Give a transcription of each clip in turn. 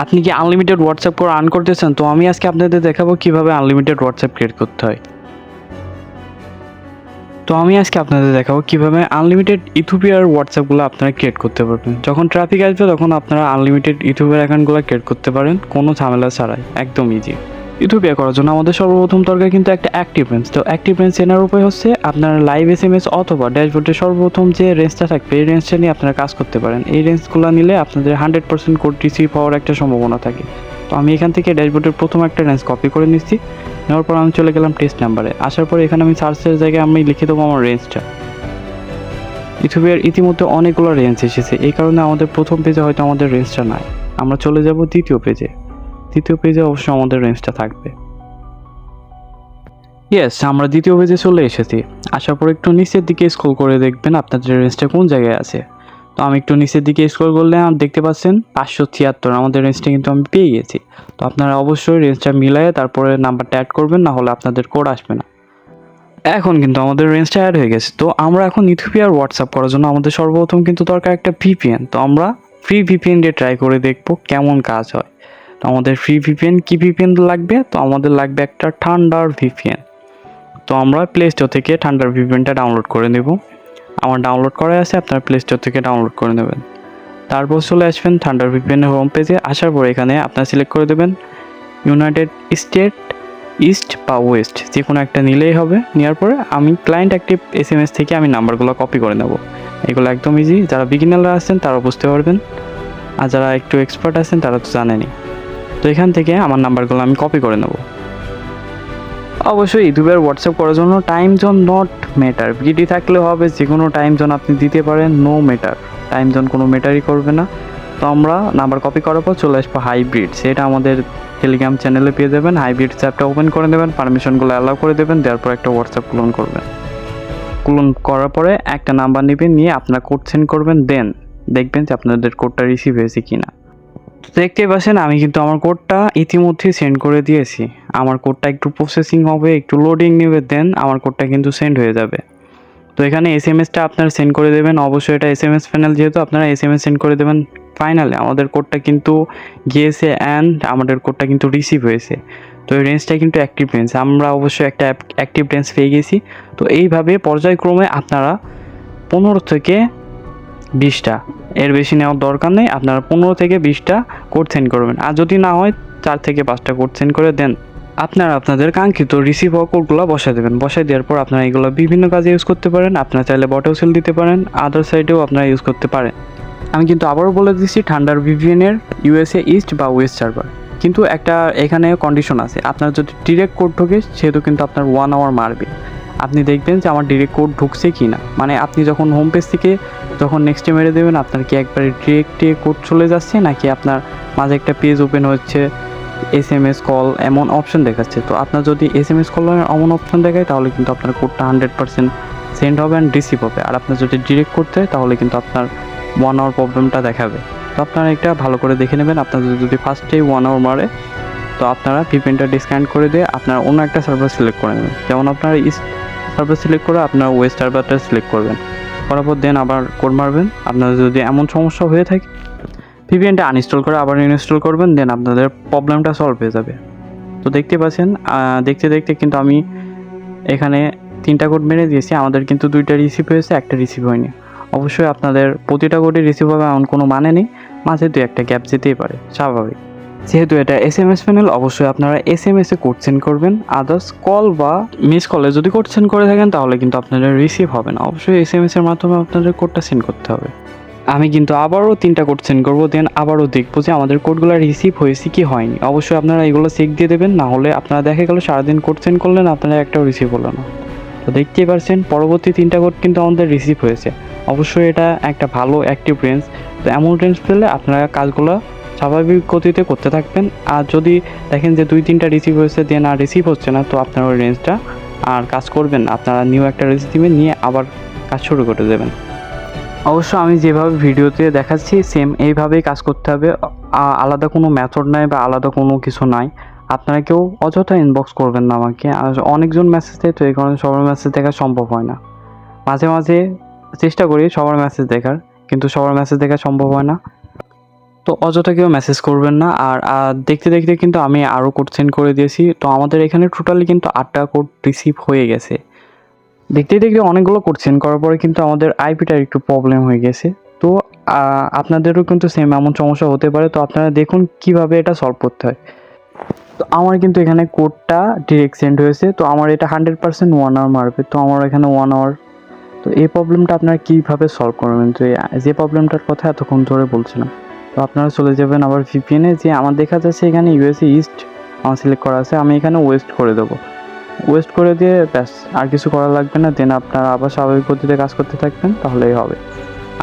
আপনি কি unlimited WhatsApp করে আর্ন করতেছেন? তো আমি আজকে আপনাদের দেখাবো কিভাবে আনলিমিটেড হোয়াটসঅ্যাপ ক্রিয়েট করতে হয়। তো আমি আজকে আপনাদের দেখাবো কিভাবে আনলিমিটেড ইথিওপিয়ার হোয়াটসঅ্যাপগুলো আপনারা ক্রিয়েট করতে পারবেন। যখন ট্রাফিক আসবে তখন আপনারা আনলিমিটেড ইথিওপিয়ার অ্যাকাউন্টগুলো ক্রিয়েট করতে পারেন কোনো ঝামেলা ছাড়াই, একদম ইজি। ইথিওপিয়া করার জন্য আমাদের সর্বপ্রথম দরকার কিন্তু একটা অ্যাক্টিভ রেঞ্জ। তো অ্যাক্টিভ রেঞ্জ চেনার উপায় হচ্ছে আপনার লাইভ এসএমএস অথবা ড্যাশবোর্ডে সর্বপ্রথম যে রেঞ্জটা থাকবে এই রেঞ্জটা নিয়ে আপনারা কাজ করতে পারেন। এই রেঞ্জগুলো নিলে আপনাদের 100% কোড রিসিভ হওয়ার একটা সম্ভাবনা থাকে। তো আমি এখান থেকে ড্যাশবোর্ডের প্রথম একটা রেঞ্জ কপি করে নিচ্ছি। নেওয়ার পর আমি চলে গেলাম টেস্ট নাম্বারে। আসার পরে এখানে আমি সার্চের জায়গায় আমি লিখে দেবো আমার রেঞ্জটা। ইথিওপিয়ার ইতিমধ্যে অনেকগুলো রেঞ্জ এসেছে, এই কারণে আমাদের প্রথম পেজে হয়তো আমাদের রেঞ্জটা নাই। আমরা চলে যাব দ্বিতীয় পেজে। দ্বিতীয় পেজে অবশ্যই আমাদের রেঞ্জটা থাকবে। ইয়েস, আমরা দ্বিতীয় পেজে চলে এসেছি। আসার পর একটু নিচের দিকে স্ক্রল করে দেখবেন আপনাদের রেঞ্জটা কোন জায়গায় আছে। তো আমি একটু নিচের দিকে স্ক্রল করলে দেখতে পাচ্ছেন 576 আমাদের রেঞ্জটা কিন্তু আমি পেয়ে গেছি। তো আপনারা অবশ্যই রেঞ্জটা মিলায়ে তারপরে নাম্বারটা অ্যাড করবেন, না হলে আপনাদের কোড আসবে না। এখন কিন্তু আমাদের রেঞ্জটা অ্যাড হয়ে গেছে। তো আমরা এখন ইথিওপিয়ার হোয়াটসঅ্যাপ করার জন্য আমাদের সর্বপ্রথম কিন্তু দরকার একটা ভিপিএন। তো আমরা ফ্রি ভিপিএন দিয়ে ট্রাই করে দেখব কেমন কাজ হয়। তো আমাদের ফ্রি ভিপিএন কি ভিপিএন লাগবে? তো আমাদের লাগবে একটা থান্ডার ভিপিএন। তো আমরা প্লে স্টোর থেকে থান্ডার ভিপিএনটা ডাউনলোড করে নেব। আমার ডাউনলোড করা আছে, আপনারা প্লে স্টোর থেকে ডাউনলোড করে নেবেন। তারপর চলে আসবেন থান্ডার ভিপিএনের হোম পেজে। আসার পর এখানে আপনারা সিলেক্ট করে দেবেন ইউনাইটেড স্টেট, ইস্ট বা ওয়েস্ট, যে কোনো একটা নিলেই হবে। নেওয়ার পরে আমি ক্লায়েন্ট অ্যাক্টিভ এসএমএস থেকে আমি নাম্বারগুলো কপি করে নেব। এগুলো একদম ইজি, যারা বিগিনাররা আছেন তারা বুঝতে পারবেন, আর যারা একটু এক্সপার্ট আছেন তারা তো জানেনই। তো এখান থেকে আমার নাম্বারগুলো আমি কপি করে নেব। অবশ্যই ইউটিউবের হোয়াটসঅ্যাপ করার জন্য time zone not matter, BD থাকলে হবে, যে কোনো টাইম জোন আপনি দিতে পারেন, নো ম্যাটার, টাইম জোন কোনো ম্যাটারই করবে না। তো আমরা নাম্বার কপি করার পর চলে আসবো হাইব্রিড, সেটা আমাদের টেলিগ্রাম চ্যানেলে পেয়ে যাবেন। হাইব্রিড অ্যাপটা ওপেন করে দেবেন, পারমিশনগুলো অ্যালাউ করে দেবেন, দেওয়ার পর একটা হোয়াটসঅ্যাপ ক্লোন করবেন। ক্লোন করার পরে একটা নাম্বার নেবেন, নিয়ে আপনার কোড সেন্ড করবেন, দেন দেখবেন যে আপনাদের কোডটা রিসিভ হয়েছে কিনা। দেখতে পাচ্ছেন আমি কিন্তু আমার কোডটা ইতিমধ্যে সেন্ড করে দিয়েছি। আমার কোডটা একটু প্রসেসিং হবে, একটু লোডিং নেবে, দেন আমার কোডটা কিন্তু সেন্ড হয়ে যাবে। তো এখানে এসএমএসটা আপনারা সেন্ড করে দেবেন। অবশ্যই এটা এসএমএস প্যানেল, যেহেতু আপনারা এসএমএস সেন্ড করে দেবেন। ফাইনালি আমাদের কোডটা কিন্তু গিয়েছে অ্যান্ড আমাদের কোডটা কিন্তু রিসিভ হয়েছে। তো এই রেঞ্জটা কিন্তু অ্যাক্টিভ রেঞ্জ, আমরা অবশ্যই একটা অ্যাক্টিভ রেঞ্জ পেয়ে গেছি। তো এইভাবে পর্যায়ক্রমে আপনারা 15 থেকে 20টা, এর বেশি নেওয়ার দরকার নেই। আপনারা 15 থেকে 20টা কোড সেন্ড করবেন, আর যদি না হয় 4 থেকে 5টা কোড সেন্ড করে দেন। আপনারা আপনাদের কাঙ্ক্ষিত রিসিভ হওয়া কোডগুলো বসায় দেবেন। বসায় দেওয়ার পর আপনারা এগুলো বিভিন্ন কাজে ইউজ করতে পারেন। আপনারা চাইলে বটেও সেল দিতে পারেন, আদার সাইডেও আপনারা ইউজ করতে পারেন। আমি কিন্তু আবারও বলে দিচ্ছি, থান্ডার ভিপিএনের ইউএসএ ইস্ট বা ওয়েস্ট সার্ভার, কিন্তু একটা এখানে কন্ডিশন আছে। আপনার যদি ডিরেক্ট কোড ঢোকে সেহেতু কিন্তু আপনার 1 আওয়ার মারবে। আপনি দেখবেন যে আমার ডিরেক্ট কোড ঢুকছে কি না, মানে আপনি যখন হোম পেজ থেকে যখন নেক্সটে মেরে দেবেন আপনার কি একবারে ডিরেক্টে কোড চলে যাচ্ছে, নাকি আপনার মাঝে একটা পেজ ওপেন হচ্ছে, এসএমএস কল এমন অপশন দেখাচ্ছে। তো আপনার যদি এসএমএস কল এমন অপশন দেখায় তাহলে কিন্তু আপনার কোডটা 100% সেন্ড হবে অ্যান্ড রিসিভ হবে। আর আপনার যদি ডিরেক্ট করতে হয় তাহলে কিন্তু আপনার 1 আওয়ার প্রবলেমটা দেখাবে। তো আপনারা এটা ভালো করে দেখে নেবেন। আপনাদের যদি ফার্স্টেই 1 আওয়ার মারে তো আপনারা ভিপিএনটা ডিসকানেক্ট করে দিয়ে আপনারা অন্য একটা সার্ভার সিলেক্ট করে নেবেন। যেমন আপনারা ইস্ট সার্ভার সিলেক্ট করে আপনারা ওয়েস্ট সার্ভারটা সিলেক্ট করবেন, করার পর দেন আবার কোড মারবেন। আপনাদের যদি এমন সমস্যা হয়ে থাকে ভিপিএনটা আনইনস্টল করে আবার ইনস্টল করবেন, দেন আপনাদের প্রবলেমটা সলভ হয়ে যাবে। তো দেখতে পাচ্ছেন দেখতে দেখতে কিন্তু আমি এখানে 3টা কোড মেরে দিয়েছি। আমাদের কিন্তু 2টা রিসিভ হয়েছে, একটা রিসিভ হয়নি। অবশ্যই আপনাদের প্রতিটা কোডে রিসিভ হবে এমন কোনো মানে নেই, মাঝে 2-1টা গ্যাপ যেতেই পারে, স্বাভাবিক। যেহেতু এটা এসএমএস প্যানেল, অবশ্যই আপনারা এসএমএসে কোড সেন্ড করবেন। আদার্স কল বা মিস কলে যদি কোড সেন্ড করে থাকেন তাহলে কিন্তু আপনাদের রিসিভ হবে না। অবশ্যই এসএমএসের মাধ্যমে আপনাদের কোডটা সেন্ড করতে হবে। আমি কিন্তু আবারও 3টা কোড সেন্ড করবো, দেন আবারও দেখবো যে আমাদের কোডগুলো রিসিভ হয়েছে কি হয়নি। অবশ্যই আপনারা এগুলো চেক দিয়ে দেবেন, না হলে আপনারা দেখা গেল সারাদিন কোড সেন্ড করলেন আপনারা একটাও রিসিভ হলো না। তো দেখতেই পারছেন পরবর্তী 3টা কোড কিন্তু আমাদের রিসিভ হয়েছে। অবশ্যই এটা একটা ভালো অ্যাক্টিভ রেঞ্জ। তো এমন রেঞ্জ পেলে আপনারা কাজগুলো স্বাভাবিক গতিতে করতে থাকবেন। আর যদি দেখেন যে 2-3টা রিসিভ হয়েছে দেন আর রিসিভ হচ্ছে না, তো আপনারা ওই রেঞ্জটা আর কাজ করবেন, আপনারা নিউ একটা রেঞ্জ দিবেন, নিয়ে আবার কাজ শুরু করে দেবেন। অবশ্য আমি যেভাবে ভিডিওতে দেখাচ্ছি সেম এইভাবেই কাজ করতে হবে, আলাদা কোনো মেথড নাই বা আলাদা কোনো কিছু নাই। আপনারা কেউ অযথা ইনবক্স করবেন না আমাকে, আর অনেকজন মেসেজ দেয়, তো এই কারণে সবার মেসেজ দেখা সম্ভব হয় না। মাঝে মাঝে চেষ্টা করি সবার মেসেজ দেখার, কিন্তু সবার মেসেজ দেখা সম্ভব হয় না। তো অযথা কেউ মেসেজ করবেন না। আর দেখতে দেখতে কিন্তু আমি আরও কোড সেন্ড করে দিয়েছি। তো আমাদের এখানে টোটালি কিন্তু 8টা কোড রিসিভ হয়ে গেছে। দেখতে দেখতে অনেকগুলো কোড সেন্ড করার পরে কিন্তু আমাদের আইপিটার একটু প্রবলেম হয়ে গেছে। তো আপনাদেরও কিন্তু সেম এমন সমস্যা হতে পারে। তো আপনারা দেখুন কিভাবে এটা সলভ করতে হয়। তো আমার কিন্তু এখানে কোডটা ডিরেক্ট সেন্ড হয়েছে। তো আমার এটা 100% 1 আওয়ার মারবে। তো আমার এখানে 1 আওয়ার। তো এই প্রবলেমটা আপনারা কীভাবে সলভ করবেন? তো যে প্রবলেমটার কথা এতক্ষণ ধরে বলছিলাম, তো আপনারা চলে যাবেন আবার ভিপিএনে। যে আমার দেখা যাচ্ছে এখানে ইউএসএ ইস্ট আমার সিলেক্ট করা আছে, আমি এখানে ওয়েস্ট করে দেবো। ওয়েস্ট করে দিয়ে ব্যাস, আর কিছু করা লাগবে না। দেন আপনারা আবার স্বাভাবিক গতিতে কাজ করতে থাকবেন, তাহলেই হবে।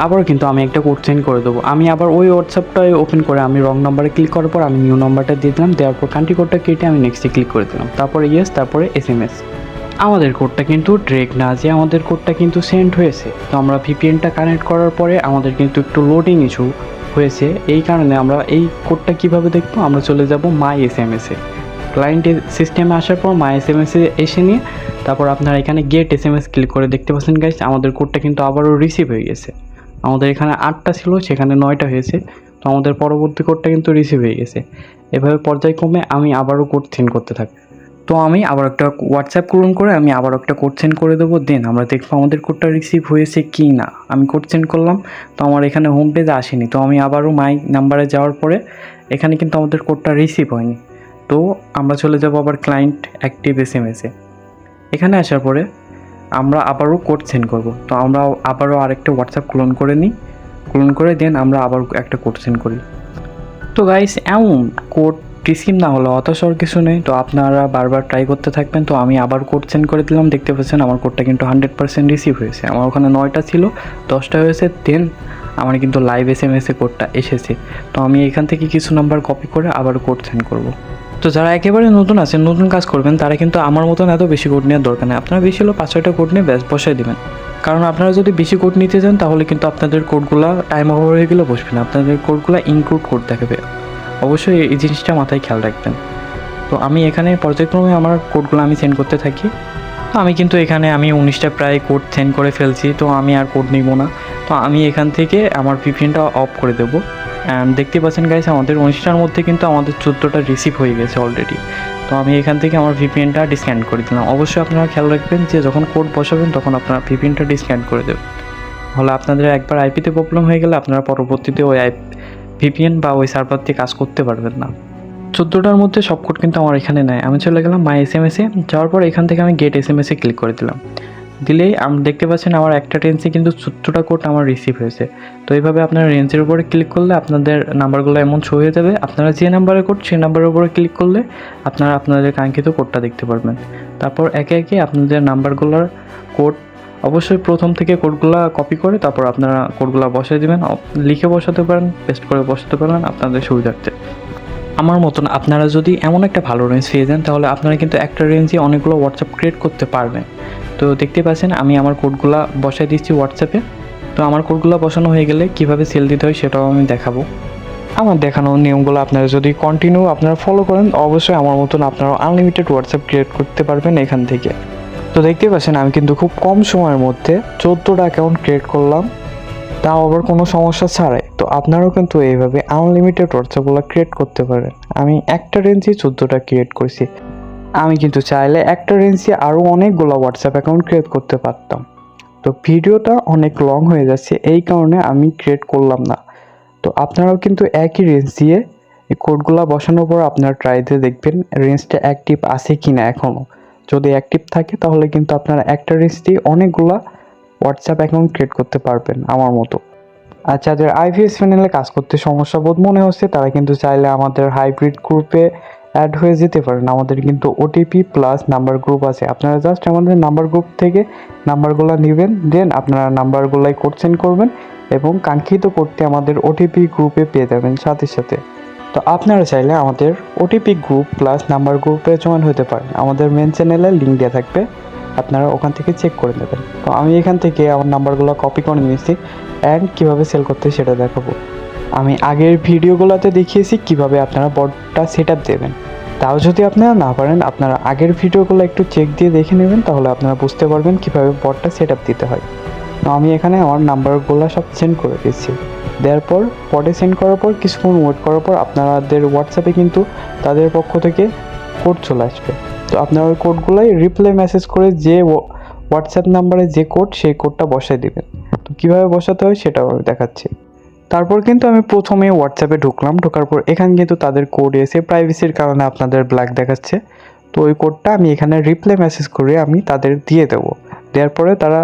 আবার কিন্তু আমি একটা কোড সেন্ড করে দেবো। আমি আবার ওই হোয়াটসঅ্যাপটাই ওপেন করে আমি রং নাম্বারে ক্লিক করার পর আমি নিউ নাম্বারটা দিয়ে দিলাম। দেওয়ার পর কান্ট্রি কোডটা কেটে আমি নেক্সটে ক্লিক করে দিলাম। তারপরে ইয়েস, তারপরে এসএমএস। আমাদের কোডটা কিন্তু ডিরেক্ট না, যে আমাদের কোডটা কিন্তু সেন্ড হয়েছে। তো আমরা ভিপিএনটা কানেক্ট করার পরে আমাদের কিন্তু একটু লোডিং ইস্যু হয়েছে। এই কারণে আমরা এই কোডটা কিভাবে দেখবো, আমরা চলে যাব মাই এসএমএসে। ক্লায়েন্টের সিস্টেমে আসার পর মাই এসএমএসে এসে নিয়ে তারপর আপনারা এখানে গেট এসএমএস ক্লিক করে দেখতে পাচ্ছেন গাইস, আমাদের কোডটা কিন্তু আবারও রিসিভ হয়ে গেছে। আমাদের এখানে 8টা ছিল, সেখানে 9টা হয়েছে। তো আমাদের পরবর্তী কোডটা কিন্তু রিসিভ হয়ে গেছে। এভাবে পর্যায়ক্রমে আমি আবারও কোড সেন্ড করতে থাকি। তো আমি আবার একটা হোয়াটসঅ্যাপ ক্লোন করে আমি আবার একটা কোড সেন্ড করে দেবো। দেন আমরা দেখবো আমাদের কোডটা রিসিভ হয়েছে কি না। আমি কোড সেন্ড করলাম, তো আমার এখানে হোম পেজে আসেনি। তো আমি আবারও মাই নাম্বারে যাওয়ার পরে এখানে কিন্তু আমাদের কোডটা রিসিভ হয়নি। তো আমরা চলে যাব আবার ক্লায়েন্ট অ্যাক্টিভ এসএমএসে। এখানে আসার পরে আমরা আবারও কোড সেন্ড করব। তো আমরা আবারও আরেকটা হোয়াটসঅ্যাপ ক্লোন করে নিই। ক্লোন করে দেন আমরা আবার একটা কোড সেন্ড করি। তো গাইস, এমন কোড রিসিভ না হলে হতাশার কিছু নেই। তো আপনারা বারবার ট্রাই করতে থাকবেন। তো আমি আবার কোড সেন্ড করে দিলাম। দেখতে পাচ্ছেন আমার কোডটা কিন্তু 100% রিসিভ হয়েছে। আমার ওখানে 9টা ছিল, 10টা হয়েছে। দেন আমার কিন্তু লাইভ এসএমএসে কোডটা এসেছে। তো আমি এখান থেকে কিছু নাম্বার কপি করে আবার কোড সেন্ড করব। তো যারা একেবারে নতুন আছেন, নতুন কাজ করবেন, তারা কিন্তু আমার মতন এত বেশি কোড নেওয়ার দরকার নেই। আপনারা বেশি হলো 5-6টা কোড নিয়ে ব্যাস বসাই দেবেন। কারণ আপনারা যদি বেশি কোড নিতে যান তাহলে কিন্তু আপনাদের কোডগুলো টাইম ওভার হয়ে গেলে বসবে না, আপনাদের কোডগুলো ইনক্লুড করতে থাকবে। অবশ্যই এই জিনিসটা মাথায় খেয়াল রাখবেন। তো আমি এখানে পর্যায়ক্রমে আমার কোডগুলো আমি সেন্ড করতে থাকি। তো আমি কিন্তু এখানে 19টা প্রায় কোড সেন্ড করে ফেলছি। তো আমি আর কোড নিব না। তো আমি এখান থেকে আমার ভিপিএনটা অফ করে দেবো। অ্যান্ড দেখতে পাচ্ছেন গাইস, আমাদের 19টার মধ্যে কিন্তু আমাদের 14টা রিসিভ হয়ে গেছে অলরেডি। তো আমি এখান থেকে আমার ভিপিএনটা ডিসকানেক্ট করে দিলাম। অবশ্যই আপনারা খেয়াল রাখবেন যে যখন কোড বসাবেন তখন আপনারা ভিপিএনটা ডিসকানেক্ট করে দেবেন। তাহলে আপনাদের একবার আইপিতে প্রবলেম হয়ে গেলে আপনারা পরবর্তীতে ওই ভিপিএন বা ওই সার্ভার দিয়ে কাজ করতে পারবেন না। 14টার মধ্যে সব কোড কিন্তু আমার এখানে নেয়। আমি চলে গেলাম মাই এসএমএসে। যাওয়ার পর এখান থেকে আমি গেট এসএমএসে ক্লিক করে দিলাম। দিলেই দেখতে পাচ্ছেন আমার একটা রেঞ্জে কিন্তু 14টা কোড আমার রিসিভ হয়েছে। তো এইভাবে আপনারা রেঞ্জের উপরে ক্লিক করলে আপনাদের নাম্বারগুলো এমন শো হয়ে যাবে। আপনারা যে নাম্বারে কোড, সেই নাম্বারের উপরে ক্লিক করলে আপনারা আপনাদের কাঙ্ক্ষিত কোডটা দেখতে পারবেন। তারপর একে একে আপনাদের নাম্বারগুলোর কোড, অবশ্যই প্রথম থেকে কোডগুলো কপি করে তারপর আপনারা কোডগুলো বসাই দেবেন। লিখে বসাতে পারেন, পেস্ট করে বসাতে পারেন আপনাদের সুবিধার্থে। আমার মতন আপনারা যদি এমন একটা ভালো রেঞ্জ পেয়ে যান তাহলে আপনারা কিন্তু একটা রেঞ্জে অনেকগুলো হোয়াটসঅ্যাপ ক্রিয়েট করতে পারবেন। তো দেখতে পাচ্ছেন আমি আমার কোডগুলো বসাই দিচ্ছি হোয়াটসঅ্যাপে। তো আমার কোডগুলো বসানো হয়ে গেলে কীভাবে সেল দিতে হয় সেটাও আমি দেখাবো। আমার দেখানোর নিয়মগুলো আপনারা যদি কন্টিনিউ আপনারা ফলো করেন, অবশ্যই আমার মতন আপনারা আনলিমিটেড হোয়াটসঅ্যাপ ক্রিয়েট করতে পারবেন এখান থেকে। তো দেখতে পাচ্ছেন আমি কিন্তু খুব কম সময়ের মধ্যে 14টা অ্যাকাউন্ট ক্রিয়েট করলাম, তাও আবার কোনো সমস্যা ছাড়াই। তো আপনারাও কিন্তু এইভাবে আনলিমিটেড হোয়াটসঅ্যাপগুলো ক্রিয়েট করতে পারেন। আমি একটা রেঞ্জে 14টা ক্রিয়েট করেছি। আমি কিন্তু চাইলে একটা রেঞ্জে আরও অনেকগুলো হোয়াটসঅ্যাপ অ্যাকাউন্ট ক্রিয়েট করতে পারতাম। তো ভিডিওটা অনেক লং হয়ে যাচ্ছে, এই কারণে আমি ক্রিয়েট করলাম না। তো আপনারাও কিন্তু একই রেঞ্জ দিয়ে এই কোডগুলো বসানোর পর আপনারা ট্রাই দিয়ে দেখবেন রেঞ্জটা অ্যাক্টিভ আছে কি না। এখনও যদি অ্যাক্টিভ থাকে তাহলে কিন্তু আপনারা একটা রেঞ্জ দিয়ে অনেকগুলো হোয়াটসঅ্যাপ অ্যাকাউন্ট ক্রিয়েট করতে পারবেন আমার মতো। আর যাদের আইভিএস প্যানেলে কাজ করতে সমস্যা বোধ মনে হচ্ছে তারা কিন্তু চাইলে আমাদের হাইব্রিড গ্রুপে অ্যাড হয়ে যেতে পারেন। আমাদের কিন্তু ওটিপি প্লাস নাম্বার গ্রুপ আছে। আপনারা জাস্ট আমাদের নাম্বার গ্রুপ থেকে নাম্বারগুলো নেবেন, দেন আপনারা নাম্বারগুলাই কোড সেন্ড করবেন এবং কাঙ্ক্ষিত কোডটি আমাদের ওটিপি গ্রুপে পেয়ে যাবেন সাথে সাথে। তো আপনারা চাইলে আমাদের ওটিপি গ্রুপ প্লাস নাম্বার গ্রুপে জয়েন হতে পারেন। আমাদের মেন চ্যানেলে লিঙ্ক দেওয়া থাকবে, আপনারা ওখান থেকে চেক করে নেবেন। তো আমি এখান থেকে আমার নাম্বারগুলো কপি করে নিয়েছি অ্যান্ড কীভাবে সেল করতে সেটা দেখাবো। আমি আগের ভিডিওগুলোতে দেখিয়েছি কিভাবে আপনারা বটটা সেট আপ দেবেন। তাও যদি আপনারা না পারেন, আপনারা আগের ভিডিওগুলো একটু চেক দিয়ে দেখে নেবেন, তাহলে আপনারা বুঝতে পারবেন কীভাবে বটটা সেট আপ দিতে হয়। তো আমি এখানে আমার নাম্বারগুলো সব সেন্ড করে দিচ্ছি। দেওয়ার পর পরে সেন্ড করার পর কিছুক্ষণ ওয়েট করার পর আপনাদের হোয়াটসঅ্যাপে কিন্তু তাদের পক্ষ থেকে কোড চলে আসবে। তো আপনারা ওই কোডগুলোই রিপ্লাই মেসেজ করে যে হোয়াটসঅ্যাপ নাম্বারে যে কোড সেই কোডটা বসাই দেবেন। তো কীভাবে বসাতে হয় সেটাও আমি দেখাচ্ছি। তারপর কিন্তু আমি প্রথমে হোয়াটসঅ্যাপে ঢুকলাম, ঢোকার পর এখানে কিন্তু তাদের কোড এসে প্রাইভেসির কারণে আপনাদের ব্ল্যাক দেখাচ্ছে। তো ওই কোডটা আমি এখানে রিপ্লাই মেসেজ করে আমি তাদের দিয়ে দেবো। দেওয়ার পরে তারা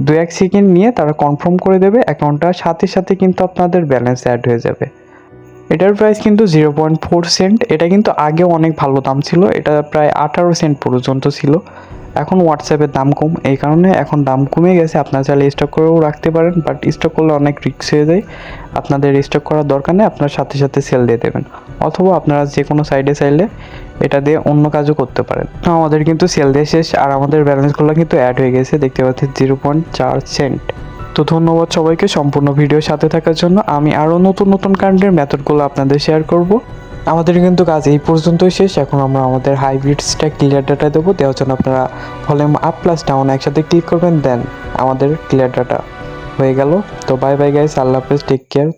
2-1 সেকেন্ড নিয়ে তারা কনফার্ম করে দেবে অ্যাকাউন্টটা, সাথে সাথে কিন্তু আপনাদের ব্যালেন্স অ্যাড হয়ে যাবে। এটার প্রাইস কিন্তু 0.4 সেন্ট। এটা কিন্তু আগেও অনেক ভালো দাম ছিল, এটা প্রায় 18 সেন্ট পর্যন্ত ছিল। এখন হোয়াটসঅ্যাপের দাম কম, এই কারণে এখন দাম কমে গেছে। আপনারা চাইলে স্টক করেও রাখতে পারেন, বাট স্টক করলে অনেক রিস্ক হয়ে যায়। আপনাদের স্টক করার দরকার নেই, আপনার সাথে সাথে সেল দিয়ে দেবেন, অথবা আপনারা যে কোনো সাইডে চাইলে এটা দিয়ে অন্য কাজও করতে পারেন। তো আমাদের কিন্তু সেল দিয়ে শেষ, আর আমাদের ব্যালেন্সগুলো কিন্তু অ্যাড হয়ে গেছে, দেখতে পাচ্ছি 0.4 সেন্ট। তো ধন্যবাদ সবাইকে সম্পূর্ণ ভিডিওর সাথে থাকার জন্য। আমি আরও নতুন নতুন কারেন্টের মেথডগুলো আপনাদের শেয়ার করব। আমাদের কিন্তু কাজ এই পর্যন্তই শেষ। এখন আমরা আমাদের হাইব্রিড স্ট্যাক ক্লিয়ার ডাটা দেবো। দেওয়ার জন্য আপনারা ভলিউম আপ প্লাস ডাউন একসাথে ক্লিক করবেন, দেন আমাদের ক্লিয়ার ডাটা হয়ে গেল। তো বাই বাই গাইস, আল্লাহ হাফেজ, টেক কেয়ার।